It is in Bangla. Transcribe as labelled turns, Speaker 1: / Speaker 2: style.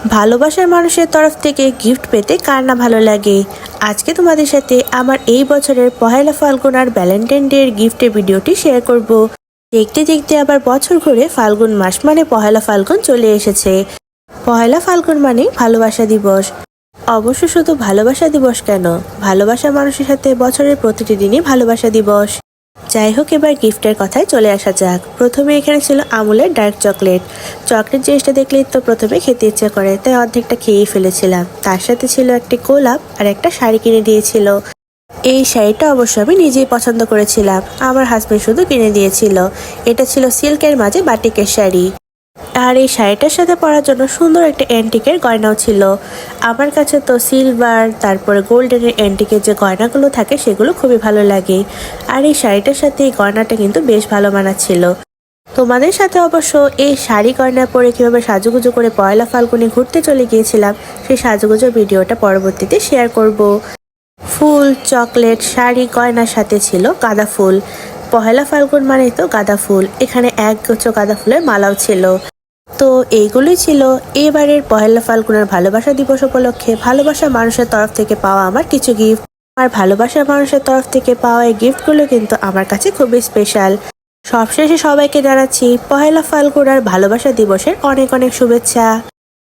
Speaker 1: ভালোবাসার মানুষের তরফ থেকে গিফট পেতে কার না ভালো লাগে। আজকে তোমাদের সাথে আমার এই বছরের পহেলা ফাল্গুন আর ভ্যালেন্টাইন ডে এর গিফটের ভিডিওটি শেয়ার করব। দেখতে দেখতে আবার বছর ঘুরে ফাল্গুন মাস মানে পহেলা ফাল্গুন চলে এসেছে। পহেলা ফাল্গুন মানে ভালোবাসা দিবস। অবশ্য শুধু ভালোবাসা দিবস কেন, ভালোবাসা মানুষের সাথে বছরের প্রতিটি দিনই ভালোবাসা দিবস। যাই হোক, এবার গিফটের কথায় চলে আসা যাক। প্রথমে এখানে ছিল আমুলের ডার্ক চকলেট। চকলেট জিনিসটা দেখলেই তো প্রথমে খেতে ইচ্ছে করে, তাই অর্ধেকটা খেয়েই ফেলেছিলাম। তার সাথে ছিল একটি গোলাপ আর একটা শাড়ি কিনে দিয়েছিল। এই শাড়িটা অবশ্য আমি নিজেই পছন্দ করেছিলাম, আমার হাজবেন্ড শুধু কিনে দিয়েছিল। এটা ছিল সিল্কের মাঝে বাটিকের শাড়ি। আর এই শাড়িটার সাথে পরার জন্য সুন্দর একটা অ্যান্টিকের গয়নাও ছিল। আমার কাছে তো সিলভার তারপরে গোল্ডেনের অ্যান্টিকের যে গয়নাগুলো থাকে সেগুলো খুবই ভালো লাগে। আর এই শাড়িটার সাথে এই গয়নাটা কিন্তু বেশ ভালো মানাচ্ছিল। তোমাদের সাথে অবশ্য এই শাড়ি গয়না পরে কীভাবে সাজুগুজু করে পয়লা ফাল্গুনে ঘুরতে চলে গিয়েছিলাম সেই সাজুগুজুর ভিডিওটা পরবর্তীতে শেয়ার করব। ফুল, চকলেট, শাড়ি, গয়নার সাথে ছিল গাঁদা ফুল। পহেলা ফাল্গুন মানেই তো গাঁদা ফুল। এখানে একগুচ্ছ গাঁদা ফুলের মালাও ছিল। তো এইগুলোই ছিল এবারের পহেলা ফাল্গুনের ভালোবাসা দিবস উপলক্ষে ভালোবাসা মানুষের তরফ থেকে পাওয়া আমার কিছু গিফট। আর ভালোবাসার মানুষের তরফ থেকে পাওয়া এই গিফটগুলো কিন্তু আমার কাছে খুবই স্পেশাল। সবশেষে সবাইকে জানাচ্ছি পহেলা ফাল্গুন আর ভালোবাসা দিবসের অনেক অনেক শুভেচ্ছা।